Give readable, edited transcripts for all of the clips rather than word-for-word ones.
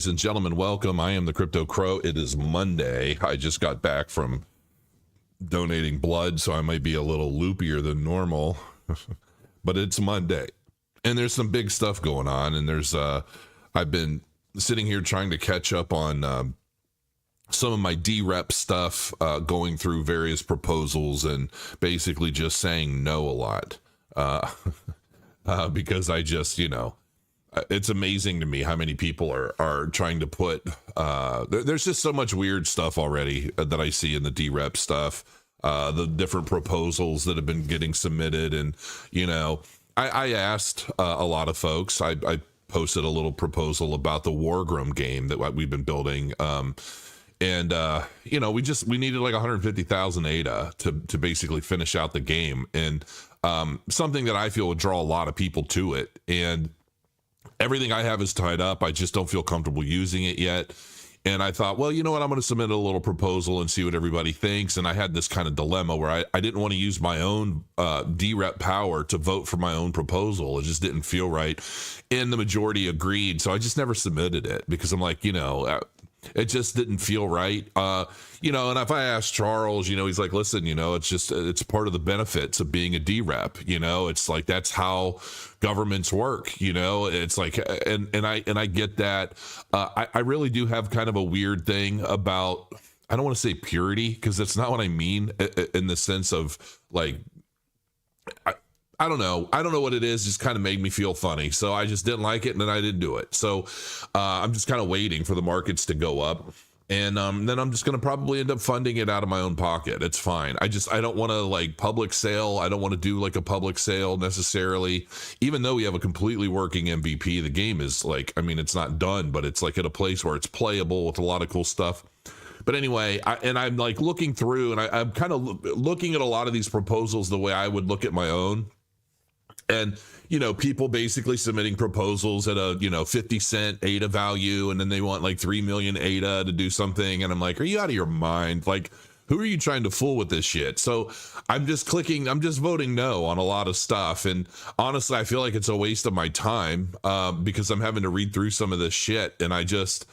Ladies and gentlemen, welcome. I am the Crypto Crow. It is Monday. I just got back from donating blood, so I might be a little loopier than normal, but it's Monday. And there's some big stuff going on, and I've been sitting here trying to catch up on some of my DREP stuff, going through various proposals and basically just saying no a lot, because I just, it's amazing to me how many people are trying to put, there's just so much weird stuff already that I see in the DREP stuff, the different proposals that have been getting submitted. And, I asked a lot of folks, I posted a little proposal about the Wargroom game that we've been building. We needed like 150,000 ADA to basically finish out the game. And something that I feel would draw a lot of people to it. And everything I have is tied up. I just don't feel comfortable using it yet. And I thought, well, you know what? I'm going to submit a little proposal and see what everybody thinks. And I had this kind of dilemma where I didn't want to use my own DREP power to vote for my own proposal. It just didn't feel right. And the majority agreed. So I just never submitted it because I'm like, it just didn't feel right. And if I ask Charles, he's like, listen, it's part of the benefits of being a DREP. It's like, that's how governments work. It's like, and I get that. I really do have kind of a weird thing about, I don't want to say purity, because that's not what I mean in the sense of like, I don't know. I don't know what it is. Just kind of made me feel funny. So I just didn't like it, and then I didn't do it. So I'm just kind of waiting for the markets to go up. And then I'm just going to probably end up funding it out of my own pocket. It's fine. I don't want to like public sale. I don't want to do like a public sale necessarily, even though we have a completely working MVP. The game is like, it's not done, but it's like at a place where it's playable with a lot of cool stuff. But anyway, I'm like looking through, and I'm kind of looking at a lot of these proposals the way I would look at my own. And, people basically submitting proposals at a, 50 cent ADA value, and then they want like 3 million ADA to do something. And I'm like, are you out of your mind? Like, who are you trying to fool with this shit? So I'm just voting no on a lot of stuff. And honestly, I feel like it's a waste of my time because I'm having to read through some of this shit. And I just,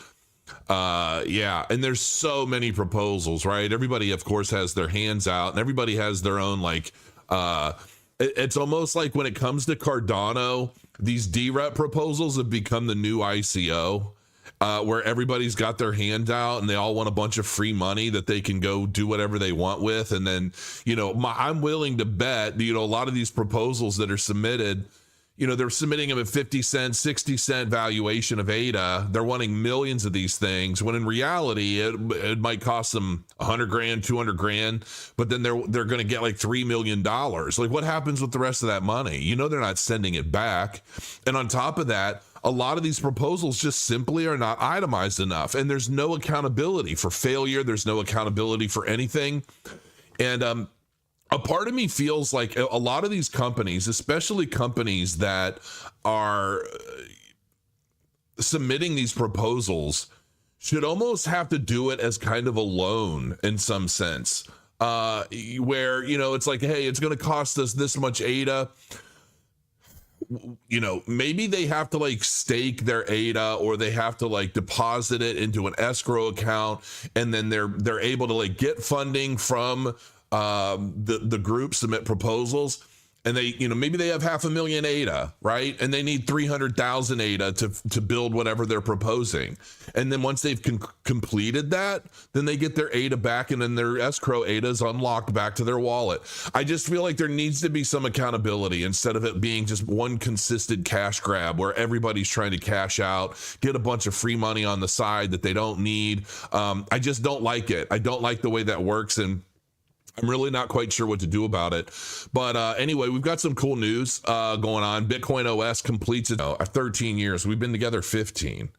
and there's so many proposals, right? Everybody, of course, has their hands out, and everybody has their own, like, it's almost like when it comes to Cardano, these DREP proposals have become the new ICO, where everybody's got their hand out and they all want a bunch of free money that they can go do whatever they want with. And then, I'm willing to bet, a lot of these proposals that are submitted, they're submitting them at 50 cents, 60 cent valuation of ADA. They're wanting millions of these things, when in reality, it might cost them 100 grand, 200 grand, but then they're going to get like $3 million. Like, what happens with the rest of that money? They're not sending it back. And on top of that, a lot of these proposals just simply are not itemized enough. And there's no accountability for failure. There's no accountability for anything. And, a part of me feels like a lot of these companies, especially companies that are submitting these proposals, should almost have to do it as kind of a loan in some sense, where, it's like, hey, it's going to cost us this much ADA. Maybe they have to like stake their ADA, or they have to like deposit it into an escrow account, and then they're able to like get funding from the group, submit proposals, and they, maybe they have 500,000 ADA, right? And they need 300,000 ADA to build whatever they're proposing. And then once they've completed that, then they get their ADA back, and then their escrow ADA is unlocked back to their wallet. I just feel like there needs to be some accountability instead of it being just one consistent cash grab where everybody's trying to cash out, get a bunch of free money on the side that they don't need. I just don't like it. I don't like the way that works, and I'm really not quite sure what to do about it. But anyway, we've got some cool news going on. Bitcoin OS completes it 13 years. We've been together 15.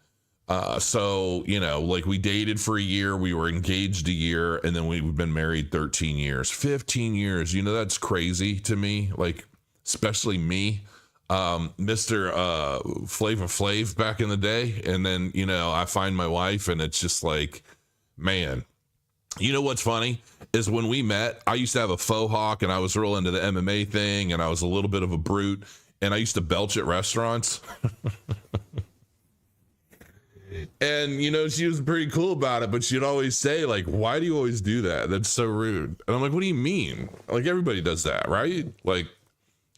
So, like we dated for a year, we were engaged a year, and then we've been married 13 years. 15 years, that's crazy to me, like, especially me. Mr. Flava Flav back in the day. And then, I find my wife, and it's just like, man. What's funny is when we met, I used to have a faux hawk, and I was real into the MMA thing, and I was a little bit of a brute, and I used to belch at restaurants. And, you know, she was pretty cool about it, but she'd always say, like, why do you always do that? That's so rude. And I'm like, what do you mean? Like, everybody does that, right? Like,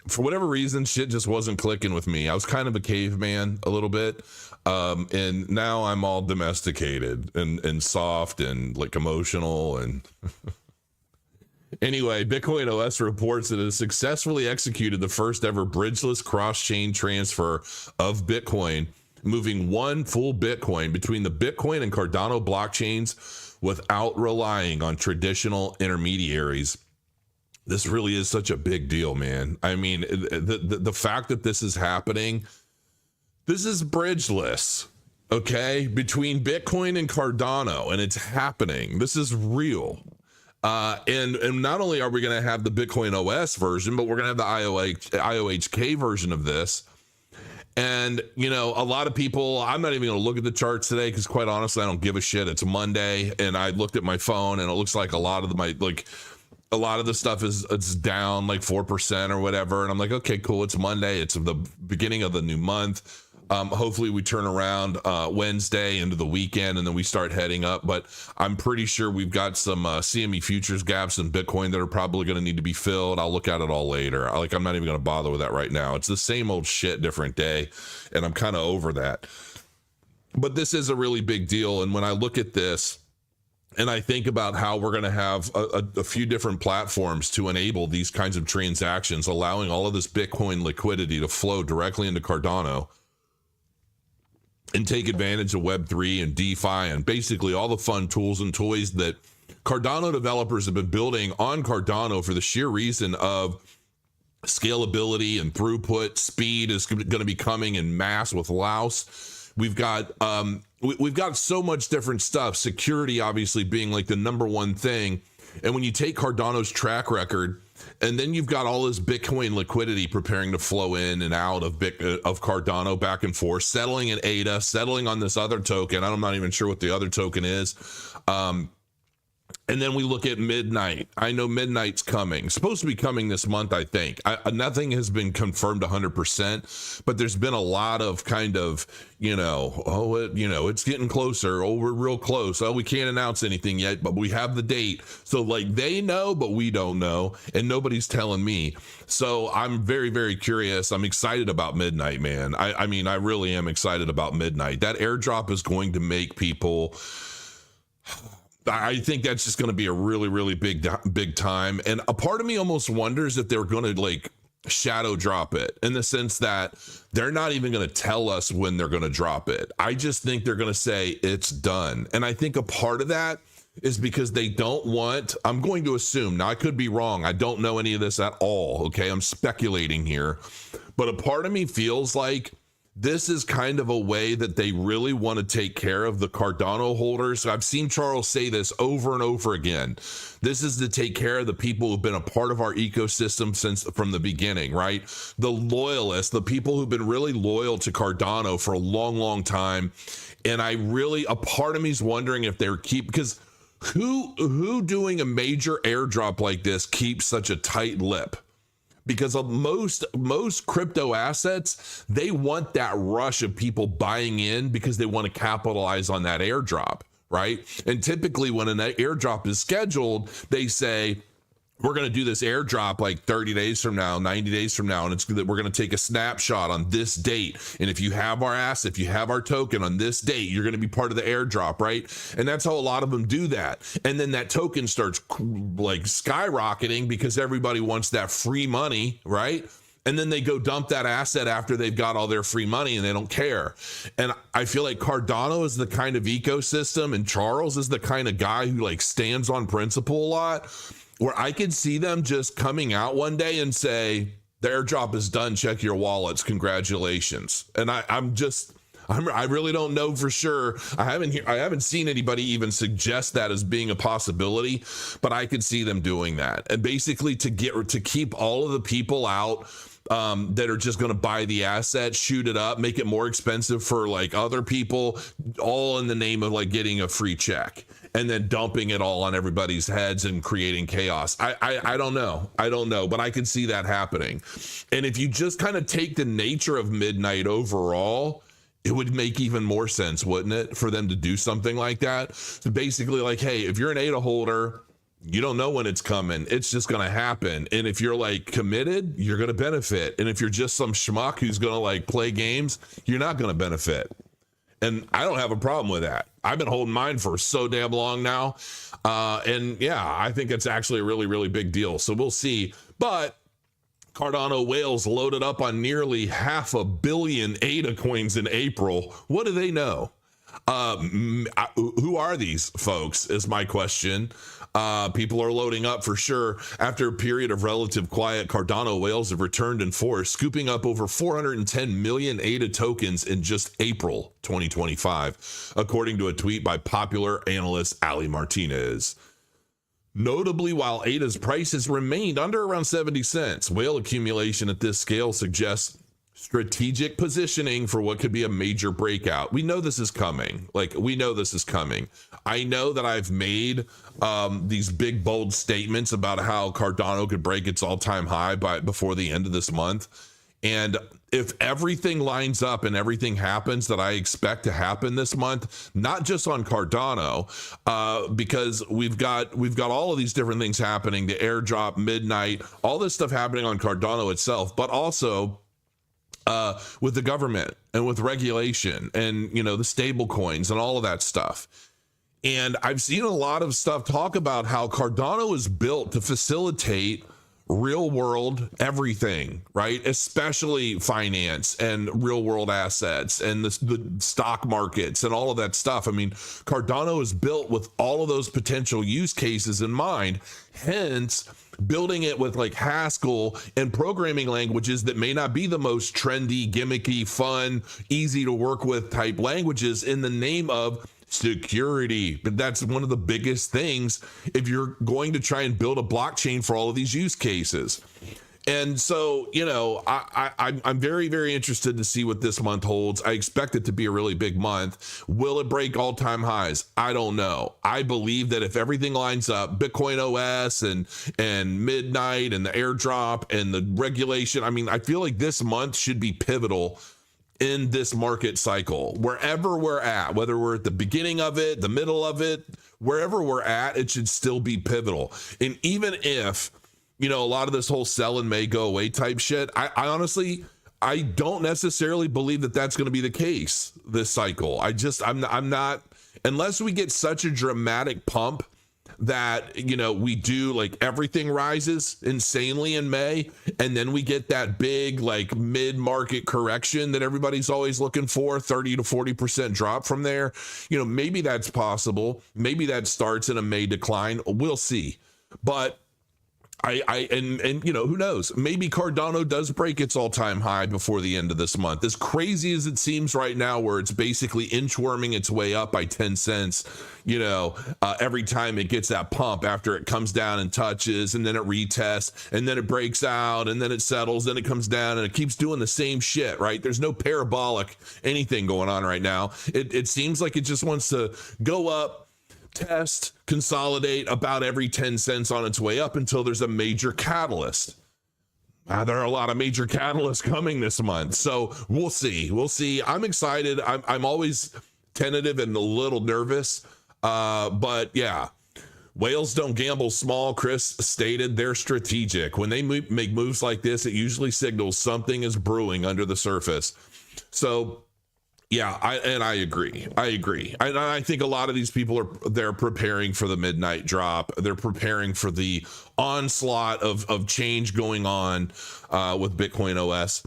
for whatever reason, shit just wasn't clicking with me. I was kind of a caveman a little bit. And now I'm all domesticated and soft and like emotional. And anyway, Bitcoin OS reports that it has successfully executed the first ever bridgeless cross-chain transfer of Bitcoin, moving one full Bitcoin between the Bitcoin and Cardano blockchains without relying on traditional intermediaries. This really is such a big deal, man. I mean, the fact that this is happening, this is bridgeless, okay, between Bitcoin and Cardano, and it's happening. This is real. And not only are we going to have the Bitcoin OS version, but we're going to have the IOHK version of this. And, you know, a lot of people, I'm not even going to look at the charts today because quite honestly, I don't give a shit. It's Monday and I looked at my phone and it looks like a lot of the stuff it's down like 4% or whatever. And I'm like, okay, cool. It's Monday. It's the beginning of the new month. Hopefully we turn around Wednesday into the weekend and then we start heading up. But I'm pretty sure we've got some CME futures gaps in Bitcoin that are probably going to need to be filled. I'll look at it all later. I'm not even going to bother with that right now. It's the same old shit, different day. And I'm kind of over that. But this is a really big deal. And when I look at this, and I think about how we're going to have a few different platforms to enable these kinds of transactions, allowing all of this Bitcoin liquidity to flow directly into Cardano and take advantage of Web3 and DeFi and basically all the fun tools and toys that Cardano developers have been building on Cardano for the sheer reason of scalability and throughput. Speed is going to be coming in mass with Laos. We've got so much different stuff. Security obviously being like the number one thing. And when you take Cardano's track record, and then you've got all this Bitcoin liquidity preparing to flow in and out of Cardano back and forth, settling in ADA, settling on this other token. I'm not even sure what the other token is. And then we look at Midnight. I know Midnight's coming. Supposed to be coming this month, I think. Nothing has been confirmed 100%, but there's been a lot of kind of, it's getting closer. Oh, we're real close. Oh, we can't announce anything yet, but we have the date. So like they know, but we don't know, and nobody's telling me. So I'm very, very curious. I'm excited about Midnight, man. I mean, I really am excited about Midnight. That airdrop is going to make people... I think that's just going to be a really, really big time. And a part of me almost wonders if they're going to like shadow drop it, in the sense that they're not even going to tell us when they're going to drop it. I just think they're going to say it's done. And I think a part of that is because they don't want, I'm going to assume, now I could be wrong, I don't know any of this at all, okay? I'm speculating here. But a part of me feels like this is kind of a way that they really want to take care of the Cardano holders. I've seen Charles say this over and over again. This is to take care of the people who've been a part of our ecosystem from the beginning, right? The loyalists, the people who've been really loyal to Cardano for a long, long time. And a part of me is wondering if they're because who doing a major airdrop like this keeps such a tight lip? Because of most crypto assets, they want that rush of people buying in because they want to capitalize on that airdrop, right? And typically when an airdrop is scheduled, they say, we're going to do this airdrop like 30 days from now, 90 days from now, and we're going to take a snapshot on this date. And if you have our asset, if you have our token on this date, you're going to be part of the airdrop, right? And that's how a lot of them do that. And then that token starts like skyrocketing because everybody wants that free money, right? And then they go dump that asset after they've got all their free money and they don't care. And I feel like Cardano is the kind of ecosystem, and Charles is the kind of guy who like stands on principle a lot, where I could see them just coming out one day and say, the airdrop is done, check your wallets, congratulations. And I really don't know for sure. I haven't seen anybody even suggest that as being a possibility, but I could see them doing that. And basically to keep all of the people out that are just going to buy the asset, shoot it up, make it more expensive for like other people, all in the name of like getting a free check, and then dumping it all on everybody's heads and creating chaos. I don't know, but I can see that happening. And if you just kind of take the nature of Midnight overall, it would make even more sense, wouldn't it, for them to do something like that? So basically, like, hey, if you're an ADA holder, you don't know when it's coming. It's just going to happen. And if you're like committed, you're going to benefit. And if you're just some schmuck who's going to like play games, you're not going to benefit. And I don't have a problem with that. I've been holding mine for so damn long now. And yeah, I think it's actually a really, really big deal. So we'll see. But Cardano Whales loaded up on nearly 500 million ADA coins in April. What do they know? Who are these folks is my question. People are loading up for sure. After a period of relative quiet, Cardano Whales have returned in force, scooping up over 410 million ADA tokens in just April 2025, according to a tweet by popular analyst Ali Martinez. Notably, while ADA's price has remained under around 70 cents, whale accumulation at this scale suggests strategic positioning for what could be a major breakout. We know this is coming. We know this is coming. I know that I've made these big, bold statements about how Cardano could break its all-time high before the end of this month. And if everything lines up and everything happens that I expect to happen this month, not just on Cardano, because we've got all of these different things happening, the airdrop, midnight, all this stuff happening on Cardano itself, but also with the government and with regulation and, the stable coins and all of that stuff. And I've seen a lot of stuff talk about how Cardano is built to facilitate real world everything, right? Especially finance and real world assets and the stock markets and all of that stuff. I mean, Cardano is built with all of those potential use cases in mind, hence building it with like Haskell and programming languages that may not be the most trendy, gimmicky, fun, easy to work with type languages in the name of security. But that's one of the biggest things if you're going to try and build a blockchain for all of these use cases. And so, I'm very, very interested to see what this month holds. I expect it to be a really big month. Will it break all-time highs? I don't know. I believe that if everything lines up, Bitcoin OS and Midnight and the airdrop and the regulation, I feel like this month should be pivotal in this market cycle. Wherever we're at, whether we're at the beginning of it, the middle of it, wherever we're at, it should still be pivotal. And even if, a lot of this whole sell and may go away type shit, I honestly, I don't necessarily believe that that's going to be the case this cycle. I'm not, unless we get such a dramatic pump that, we do like everything rises insanely in May, and then we get that big like mid-market correction that everybody's always looking for, 30 to 40% drop from there. Maybe that's possible. Maybe that starts in a May decline. We'll see. But who knows? Maybe Cardano does break its all-time high before the end of this month. As crazy as it seems right now, where it's basically inchworming its way up by 10 cents, every time it gets that pump after it comes down and touches, and then it retests, and then it breaks out, and then it settles, then it comes down, and it keeps doing the same shit, right? There's no parabolic anything going on right now. It seems like it just wants to go up, test, consolidate about every 10 cents on its way up until there's a major catalyst. There are a lot of major catalysts coming this month, so we'll see. I'm excited. I'm always tentative and a little nervous, but yeah, whales don't gamble small. Chris stated they're strategic. When they make moves like this, it usually signals something is brewing under the surface. So yeah, I agree. I think a lot of these people they're preparing for the midnight drop. They're preparing for the onslaught of change going on with Bitcoin OS.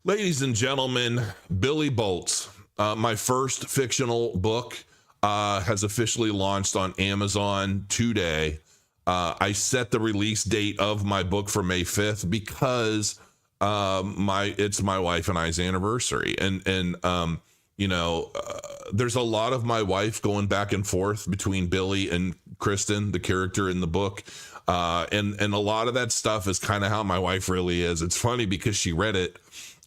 Ladies and gentlemen, Billy Boltz, my first fictional book, has officially launched on Amazon today. I set the release date of my book for May 5th because it's my wife and I's anniversary, and there's a lot of my wife going back and forth between Billy and Kristen, the character in the book, and a lot of that stuff is kind of how my wife really is. It's funny because she read it,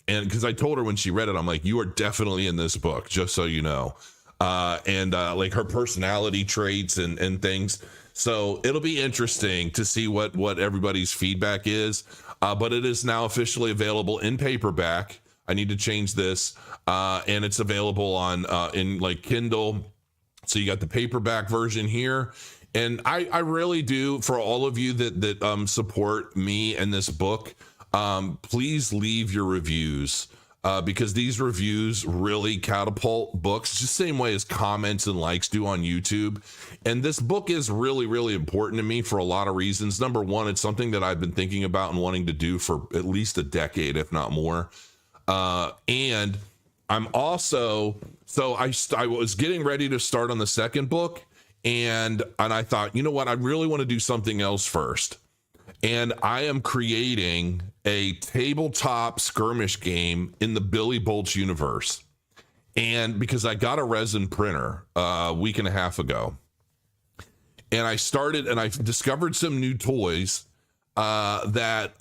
and because I told her when she read it, I'm like, you are definitely in this book, just so you know, like her personality traits and things. So it'll be interesting to see what everybody's feedback is. But it is now officially available in paperback. I need to change this. And it's available on in like Kindle. So you got the paperback version here. And I really do, for all of you that support me and this book, please leave your reviews. Because these reviews really catapult books, just the same way as comments and likes do on YouTube. And this book is really, really important to me for a lot of reasons. Number one, it's something that I've been thinking about and wanting to do for at least a decade, if not more. And I'm also, so I was getting ready to start on the second book, and I thought, you know what, I really want to do something else first. And I am creating a tabletop skirmish game in the Billy Boltz universe. And because I got a resin printer a week and a half ago, and I started and I discovered some new toys that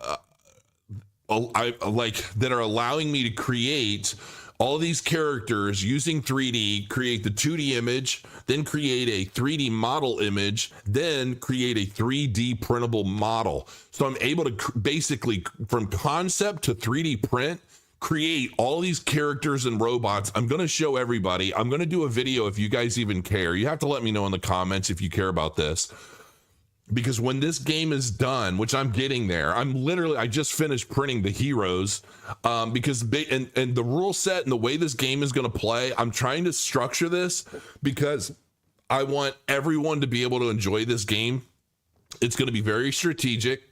I like, that are allowing me to create all these characters using 3D, create the 2D image, then create a 3D model image, then create a 3D printable model. So I'm able to basically, from concept to 3D print, create all these characters and robots. I'm going to show everybody. I'm going to do a video if you guys even care. You have to let me know in the comments if you care about this. Because when this game is done, which I'm getting there, I just finished printing the heroes, because and the rule set and the way this game is going to play, I'm trying to structure this because I want everyone to be able to enjoy this game. It's going to be very strategic.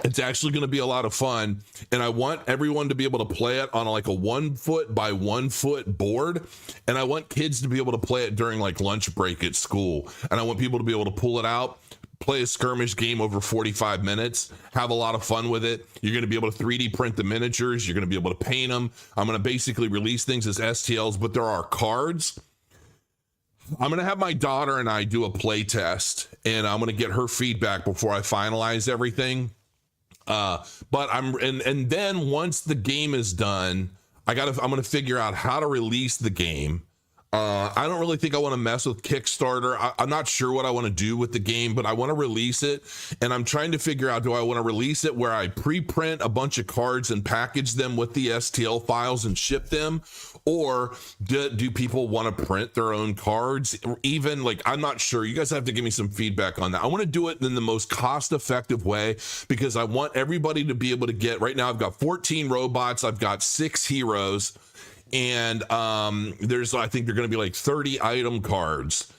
It's actually going to be a lot of fun, and I want everyone to be able to play it on like a 1 foot by 1 foot board, and I want kids to be able to play it during like lunch break at school, and I want people to be able to pull it out, play a skirmish game over 45 minutes, have a lot of fun with it. You're going to be able to 3D print the miniatures. You're going to be able to paint them. I'm going to basically release things as STLs, but there are cards. I'm going to have my daughter and I do a play test, and I'm going to get her feedback before I finalize everything. But and then once the game is done, I'm going to figure out how to release the game. I don't really think I want to mess with Kickstarter. I'm not sure what I want to do with the game, but I want to release it. And I'm trying to figure out, do I want to release it where I pre-print a bunch of cards and package them with the STL files and ship them? Or do people want to print their own cards? Even like, I'm not sure. You guys have to give me some feedback on that. I want to do it in the most cost-effective way because I want everybody to be able to get, right now I've got 14 robots. I've got 6 heroes. And there's, I think they're going to be like 30 item cards,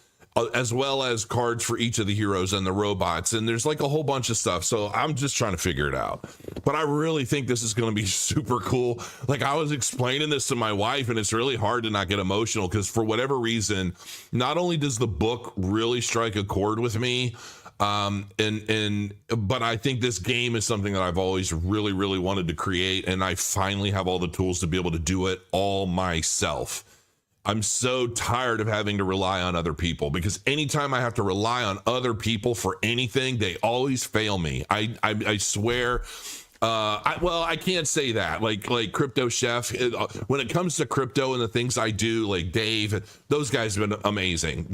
as well as cards for each of the heroes and the robots. And there's like a whole bunch of stuff. So I'm just trying to figure it out. But I really think this is going to be super cool. Like, I was explaining this to my wife, and it's really hard to not get emotional because for whatever reason, not only does the book really strike a chord with me, but I think this game is something that I've always really, really wanted to create, and I finally have all the tools to be able to do it all myself. I'm so tired of having to rely on other people, because anytime I have to rely on other people for anything, they always fail me. I swear. I can't say that. Like Crypto Chef, when it comes to crypto and the things I do, like Dave, those guys have been amazing.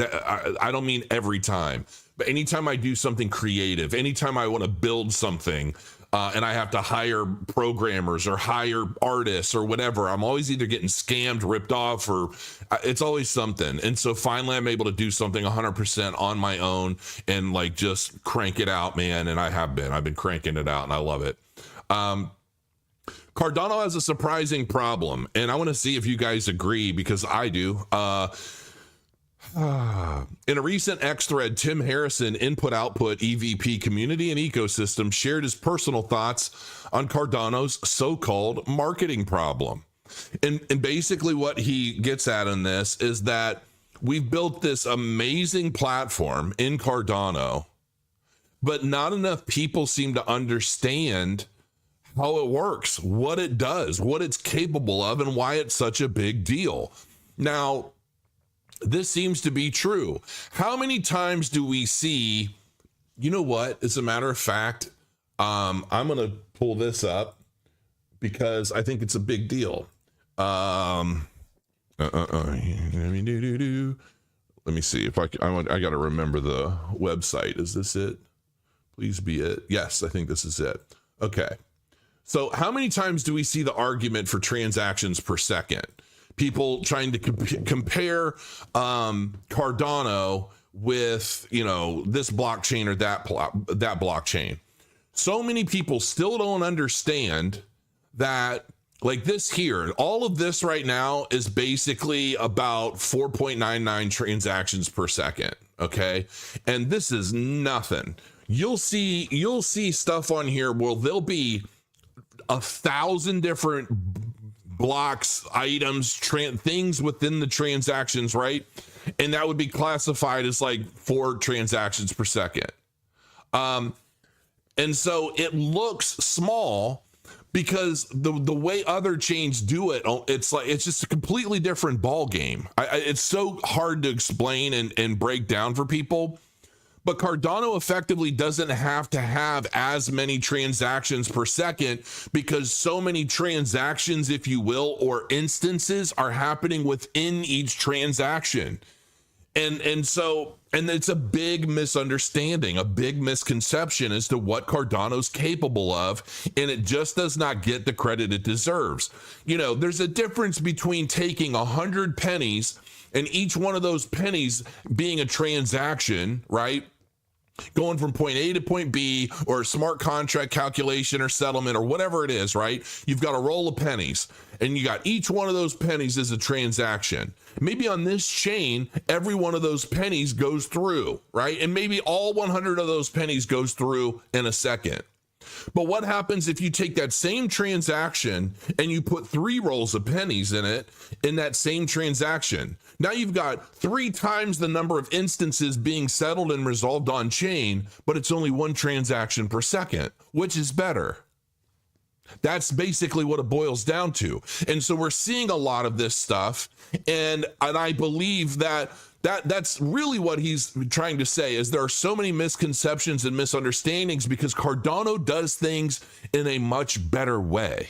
I don't mean every time. But anytime I do something creative, anytime I want to build something, and I have to hire programmers or hire artists or whatever, I'm always either getting scammed, ripped off, or it's always something. And so finally I'm able to do something 100% on my own and like just crank it out, man. And I've been cranking it out, and I love it. Cardano has a surprising problem, and I want to see if you guys agree, because I do. In a recent X thread, Tim Harrison, Input-Output EVP Community and Ecosystem, shared his personal thoughts on Cardano's so-called marketing problem. And basically what he gets at in this is that we've built this amazing platform in Cardano, but not enough people seem to understand how it works, what it does, what it's capable of, and why it's such a big deal. Now, this seems to be true. How many times do we see, you know what, as a matter of fact, I'm going to pull this up because I think it's a big deal. Let me see if I got to remember the website. Is this it? Please be it. Yes, I think this is it. Okay. So how many times do we see the argument for transactions per second? People trying to compare Cardano with, you know, this blockchain or that blockchain. So many people still don't understand that, like this here, all of this right now is basically about 4.99 transactions per second. Okay. And this is nothing. You'll see stuff on here where there'll be 1,000 different blocks, items, things within the transactions, right? And that would be classified as like 4 transactions per second. And so it looks small because the way other chains do it, it's just a completely different ball game. It's so hard to explain and break down for people. But Cardano effectively doesn't have to have as many transactions per second because so many transactions, if you will, or instances are happening within each transaction. And it's a big misunderstanding, a big misconception as to what Cardano's capable of, and it just does not get the credit it deserves. You know, there's a difference between taking 100 pennies and each one of those pennies being a transaction, right? Going from point A to point B, or a smart contract calculation or settlement or whatever it is, right? You've got a roll of pennies and you got each one of those pennies is a transaction. Maybe on this chain, every one of those pennies goes through, right? And maybe all 100 of those pennies goes through in a second. But what happens if you take that same transaction and you put 3 rolls of pennies in it in that same transaction? Now you've got 3 times the number of instances being settled and resolved on chain, but it's only 1 transaction per second. Which is better? That's basically what it boils down to. And so we're seeing a lot of this stuff, and I believe that's really what he's trying to say, is there are so many misconceptions and misunderstandings because Cardano does things in a much better way.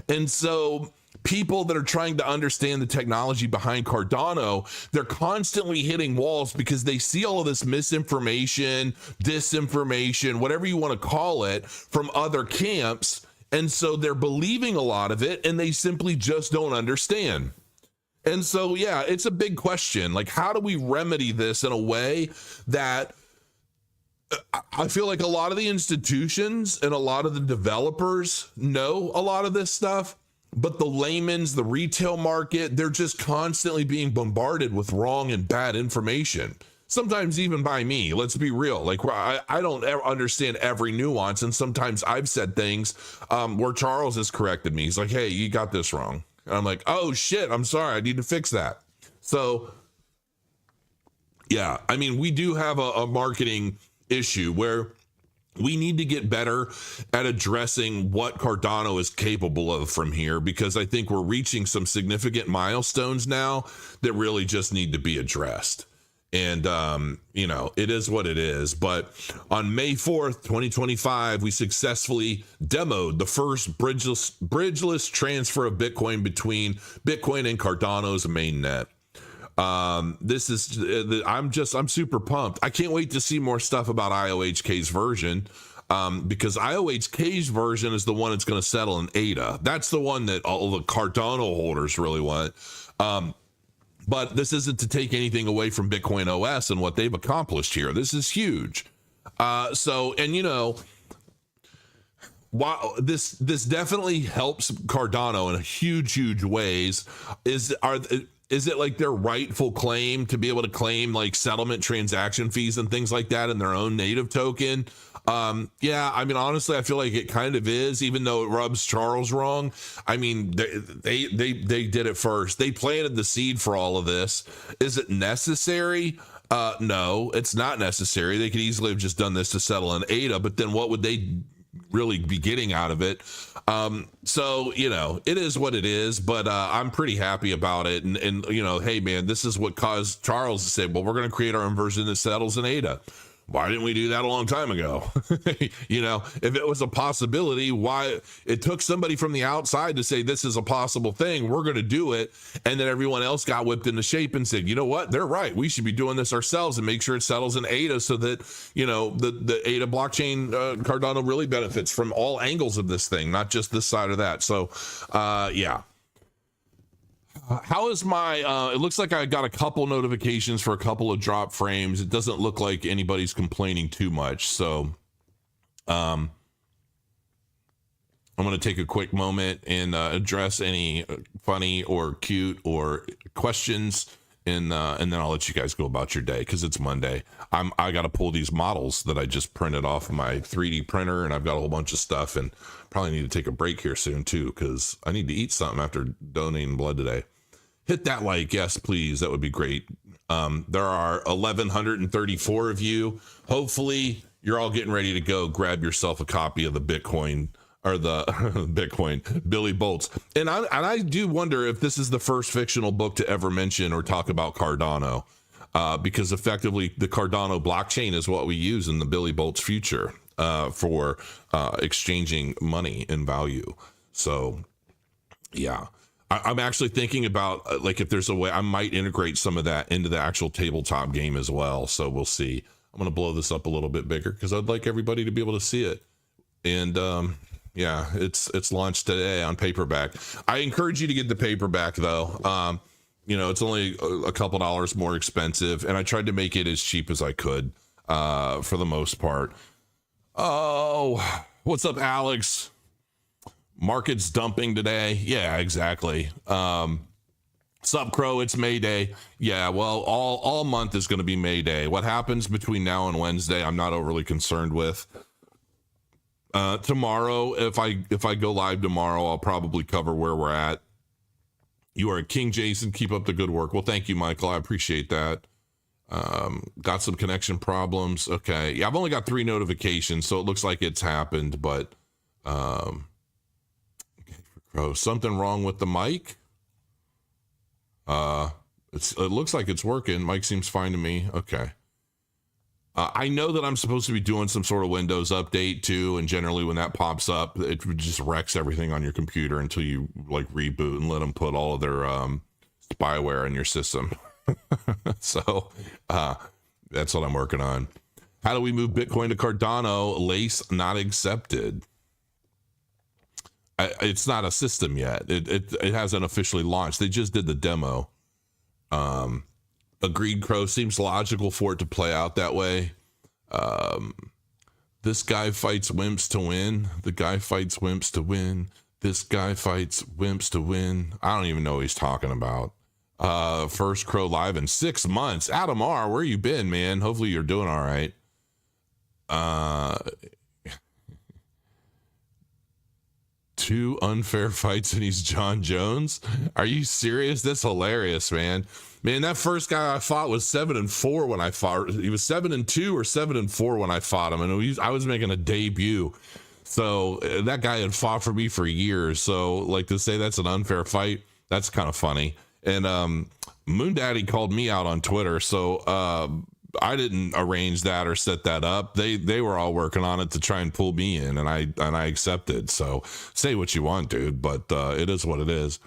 And so people that are trying to understand the technology behind Cardano, they're constantly hitting walls because they see all of this misinformation, disinformation, whatever you want to call it, from other camps. And so they're believing a lot of it and they simply just don't understand. And so, yeah, it's a big question. Like, how do we remedy this in a way that I feel like a lot of the institutions and a lot of the developers know a lot of this stuff, but the layman's, the retail market, they're just constantly being bombarded with wrong and bad information. Sometimes even by me, let's be real. Like, I don't ever understand every nuance. And sometimes I've said things where Charles has corrected me. He's like, hey, you got this wrong. And I'm like, oh shit, I'm sorry, I need to fix that. So yeah, I mean, we do have a marketing issue where we need to get better at addressing what Cardano is capable of from here, because I think we're reaching some significant milestones now that really just need to be addressed. And, you know, it is what it is. But on May 4th, 2025, we successfully demoed the first bridgeless transfer of Bitcoin between Bitcoin and Cardano's mainnet. I'm super pumped. I can't wait to see more stuff about IOHK's version, because IOHK's version is the one that's going to settle in ADA. That's the one that all the Cardano holders really want. But this isn't to take anything away from Bitcoin OS and what they've accomplished here. This is huge. And you know, while this definitely helps Cardano in a huge ways, is it like their rightful claim to be able to claim like settlement transaction fees and things like that in their own native token? Yeah, I mean, honestly, I feel like it kind of is, even though it rubs Charles wrong. I mean, they did it first. They planted the seed for all of this. Is it necessary? No, it's not necessary. They could easily have just done this to settle in ADA, but then what would they really be getting out of it? So, you know, it is what it is, but I'm pretty happy about it. And you know, hey man, this is what caused Charles to say, well, we're going to create our own version that settles in ADA. why didn't we do that a long time ago? You know, if it was a possibility, why it took somebody from the outside to say this is a possible thing, we're going to do it. And then everyone else got whipped into shape and said, you know what, they're right. We should be doing this ourselves and make sure it settles in ADA so that, you know, the ADA blockchain Cardano really benefits from all angles of this thing, not just this side or that. So, yeah. How is my, it looks like I got a couple notifications for a couple of drop frames. It doesn't look like anybody's complaining too much. So, I'm going to take a quick moment and address any funny or cute or questions. And then I'll let you guys go about your day because it's Monday. I got to pull these models that I just printed off my 3D printer, and I've got a whole bunch of stuff, and probably need to take a break here soon too because I need to eat something after donating blood today. Hit that like, yes, please. That would be great. There are 1,134 of you. Hopefully, you're all getting ready to go grab yourself a copy of the Bitcoin or the Bitcoin Billy Bolts. And I do wonder if this is the first fictional book to ever mention or talk about Cardano, because effectively the Cardano blockchain is what we use in the Billy Bolts future for exchanging money and value. So, yeah. I'm actually thinking about like if there's a way I might integrate some of that into the actual tabletop game as well. So we'll see. I'm going to blow this up a little bit bigger because I'd like everybody to be able to see it. And yeah, it's launched today on paperback. I encourage you to get the paperback though. You know, it's only a couple dollars more expensive, and I tried to make it as cheap as I could for the most part. Oh, what's up, Alex? Market's dumping today. Yeah, exactly. Sup, Crow, it's May Day. Yeah, well, all month is going to be May Day. What happens between now and Wednesday, I'm not overly concerned with. Tomorrow, if I go live tomorrow, I'll probably cover where we're at. You are King Jason. Keep up the good work. Well, thank you, Michael. I appreciate that. Got some connection problems. Okay. Yeah, I've only got 3 notifications, so it looks like it's happened, but something wrong with the mic. It looks like it's working. Mic seems fine to me. Okay. I know that I'm supposed to be doing some sort of Windows update too, and generally when that pops up, it just wrecks everything on your computer until you like reboot and let them put all of their spyware in your system. So that's what I'm working on. How do we move Bitcoin to Cardano? Lace not accepted. It's not a system yet. It hasn't officially launched. They just did the demo. Agreed, Crow. Seems logical for it to play out that way. This guy fights wimps to win. The guy fights wimps to win. This guy fights wimps to win. I don't even know what he's talking about. First Crow live in 6 months. Adam R., where you been, man? Hopefully you're doing all right. 2 unfair fights and he's John Jones. Are you serious? That's hilarious, man. Man, that first guy I fought was 7-4 when I fought. He was 7-2 or 7-4 when I fought him, and I was making a debut. So that guy had fought for me for years. So like to say that's an unfair fight, that's kind of funny. And Moon Daddy called me out on Twitter. So I didn't arrange that or set that up. They were all working on it to try and pull me in, and I accepted. So say what you want, dude, but it is what it is.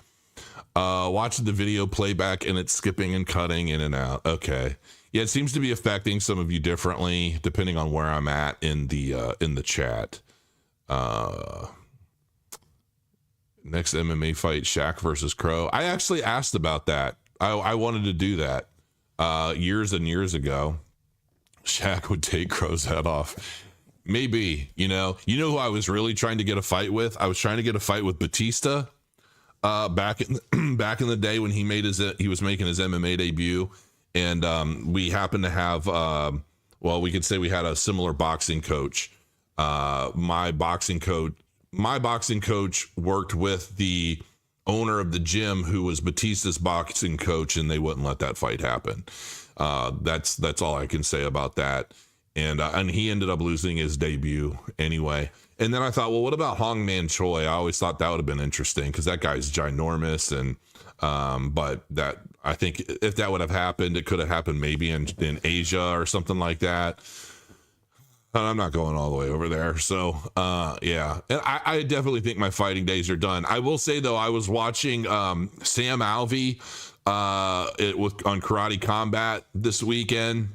Watching the video playback and it's skipping and cutting in and out. Okay. Yeah, it seems to be affecting some of you differently depending on where I'm at in the chat. Next MMA fight, Shaq versus Crow. I actually asked about that. I wanted to do that years and years ago. Shaq would take Crow's head off. Maybe, you know who I was really trying to get a fight with? I was trying to get a fight with Batista. Back in the day when he was making his MMA debut, and we happened to have we could say we had a similar boxing coach. My boxing coach worked with the owner of the gym who was Batista's boxing coach, and they wouldn't let that fight happen. That's all I can say about that. And he ended up losing his debut anyway. And then I thought, well, what about Hong Man Choi? I always thought that would have been interesting because that guy's ginormous. And but that, I think if that would have happened, it could have happened maybe in Asia or something like that. I'm not going all the way over there. So, yeah, and I definitely think my fighting days are done. I will say though, I was watching Sam Alvey on Karate Combat this weekend.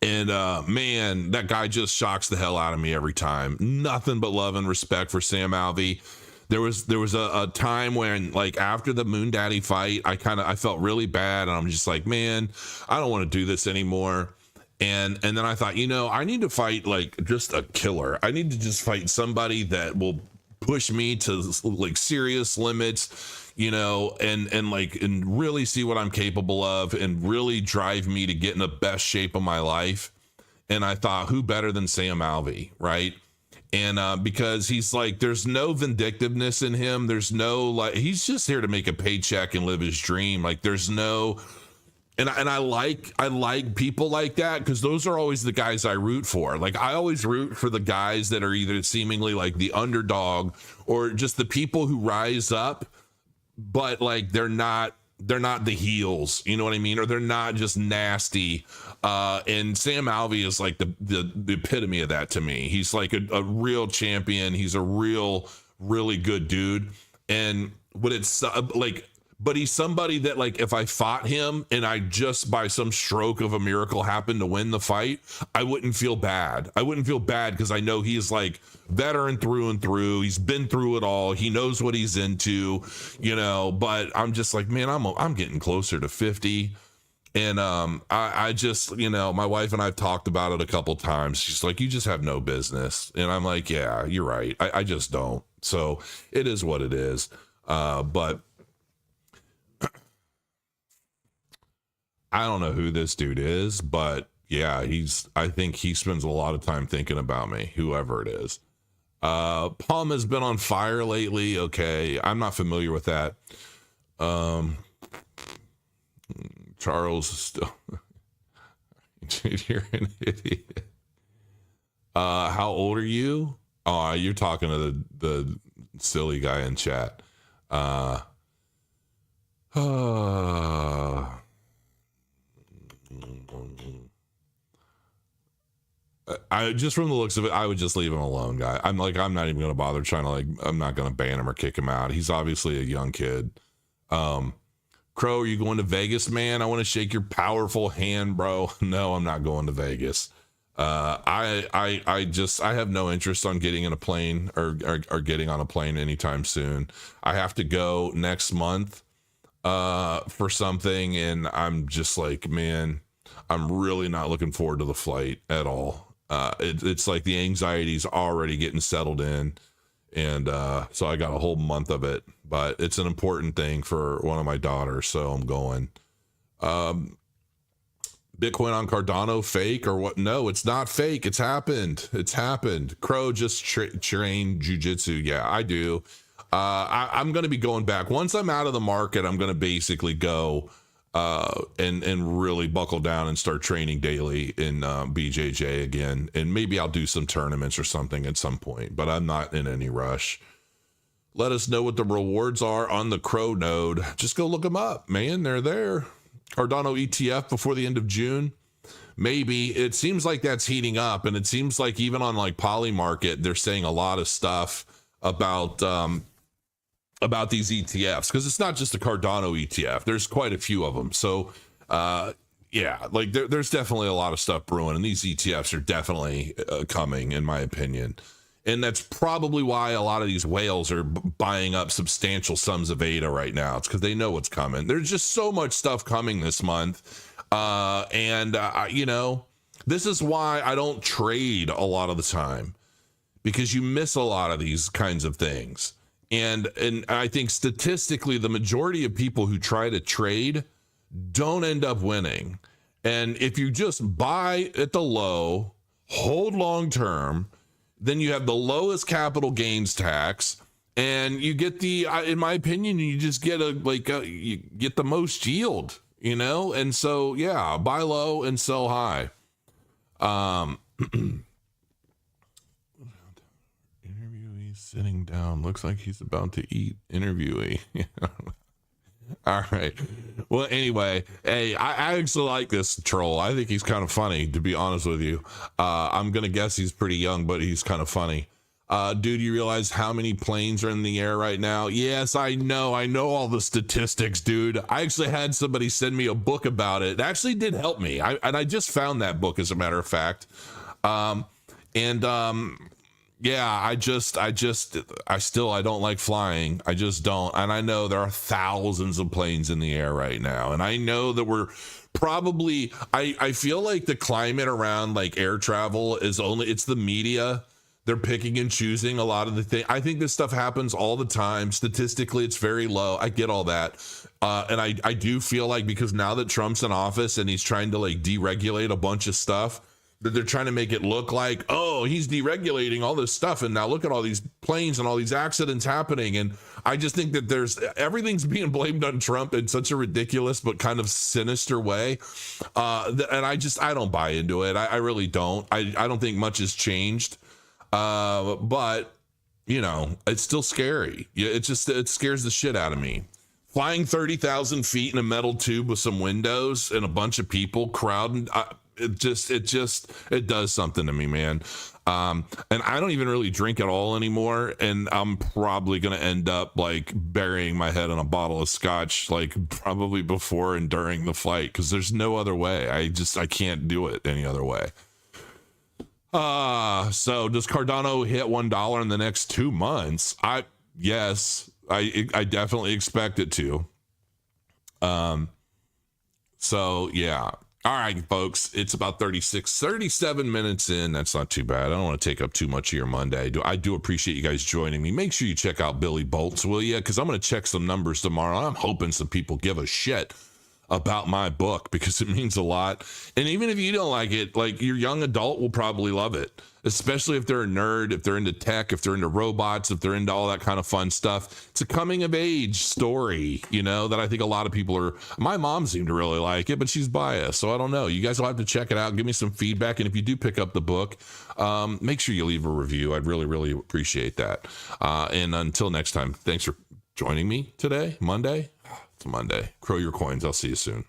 And man, that guy just shocks the hell out of me every time. Nothing but love and respect for Sam Alvey. There was a time when, like, after the Moon Daddy fight, I felt really bad, and I'm just like, man, I don't want to do this anymore. And then I thought, I need to fight like just a killer. I need to just fight somebody that will push me to like serious limits, and really see what I'm capable of and really drive me to get in the best shape of my life. And I thought, who better than Sam Alvey, right? And because he's like, there's no vindictiveness in him. There's no, like, he's just here to make a paycheck and live his dream. Like, there's no, and I like people like that, because those are always the guys I root for. Like, I always root for the guys that are either seemingly like the underdog or just the people who rise up, but like they're not the heels, you know what I mean? Or they're not just nasty. And Sam Alvey is like the epitome of that to me. He's like a real champion. He's a really good dude. And what it's like, but he's somebody that, like, if I fought him and I just by some stroke of a miracle happened to win the fight, I wouldn't feel bad. I wouldn't feel bad because I know he's like veteran through and through. He's been through it all. He knows what he's into, but I'm just like, man, I'm getting closer to 50. And I just, my wife and I've talked about it a couple times. She's like, you just have no business. And I'm like, yeah, you're right. I just don't. So it is what it is. But I don't know who this dude is, but yeah, I think he spends a lot of time thinking about me, whoever it is. Palm has been on fire lately. Okay. I'm not familiar with that. Charles is still, you're an idiot. How old are you? Oh, you're talking to the silly guy in chat. I just, from the looks of it, I would just leave him alone, guy. I'm not even going to bother trying to, like, I'm not going to ban him or kick him out. He's obviously a young kid. Crow, are you going to Vegas, man? I want to shake your powerful hand, bro. No, I'm not going to Vegas. I have no interest on getting in a plane or getting on a plane anytime soon. I have to go next month for something, and I'm just like, man, I'm really not looking forward to the flight at all. It's like the anxiety's already getting settled in, and so I got a whole month of it, but it's an important thing for one of my daughters, so I'm going. Bitcoin on Cardano fake or what? No, it's not fake. It's happened. Crow just trained jujitsu. Yeah, I do. I'm going to be going back once I'm out of the market. I'm going to basically go and really buckle down and start training daily in BJJ again, and maybe I'll do some tournaments or something at some point, but I'm not in any rush. Let us know what the rewards are on the Crow node. Just go look them up, man. They're there. Cardano ETF before the end of June. Maybe. It seems like that's heating up, and it seems like even on like Polymarket, they're saying a lot of stuff about these ETFs, because it's not just a Cardano ETF. There's quite a few of them. So yeah, like there's definitely a lot of stuff brewing, and these ETFs are definitely coming, in my opinion. And that's probably why a lot of these whales are buying up substantial sums of ADA right now. It's because they know what's coming. There's just so much stuff coming this month. This is why I don't trade a lot of the time, because you miss a lot of these kinds of things. And I think statistically, the majority of people who try to trade don't end up winning. And if you just buy at the low, hold long term, then you have the lowest capital gains tax, and you get in my opinion, you just get you get the most yield, And so, yeah, buy low and sell high. Interviewee sitting down. Looks like he's about to eat. Interviewee. All right. Well, anyway, hey, I actually like this troll. I think he's kind of funny, to be honest with you. I'm going to guess he's pretty young, but he's kind of funny. Dude, you realize how many planes are in the air right now? Yes, I know all the statistics, dude. I actually had somebody send me a book about it. It actually did help me. I just found that book, as a matter of fact. Yeah, I don't like flying. I just don't. And I know there are thousands of planes in the air right now. And I know that we're probably, I feel like the climate around like air travel it's the media. They're picking and choosing a lot of the things. I think this stuff happens all the time. Statistically, it's very low. I get all that. And I do feel like, because now that Trump's in office and he's trying to like deregulate a bunch of stuff, that they're trying to make it look like, oh, he's deregulating all this stuff, and now look at all these planes and all these accidents happening. And I just think that everything's being blamed on Trump in such a ridiculous but kind of sinister way. And I don't buy into it. I really don't. I don't think much has changed. But you know, it's still scary. It scares the shit out of me. Flying 30,000 feet in a metal tube with some windows and a bunch of people crowding. It does something to me, man. And I don't even really drink at all anymore, and I'm probably gonna end up like burying my head in a bottle of scotch, like probably before and during the flight, because there's no other way. I can't do it any other way. So does Cardano hit $1 in the next 2 months? Yes, I definitely expect it to. So yeah. All right, folks, it's about 37 minutes in. That's not too bad. I don't want to take up too much of your Monday. I do appreciate you guys joining me. Make sure you check out Billy Boltz, will you? Because I'm going to check some numbers tomorrow. I'm hoping some people give a shit about my book, because it means a lot. And even if you don't like it, like, your young adult will probably love it, especially if they're a nerd, if they're into tech, if they're into robots, if they're into all that kind of fun stuff. It's a coming of age story, you know, that I think a lot of people my mom seemed to really like it, but she's biased. So I don't know. You guys will have to check it out. Give me some feedback. And if you do pick up the book, make sure you leave a review. I'd really, really appreciate that. And until next time, thanks for joining me today, Monday. It's a Monday. Crow your coins. I'll see you soon.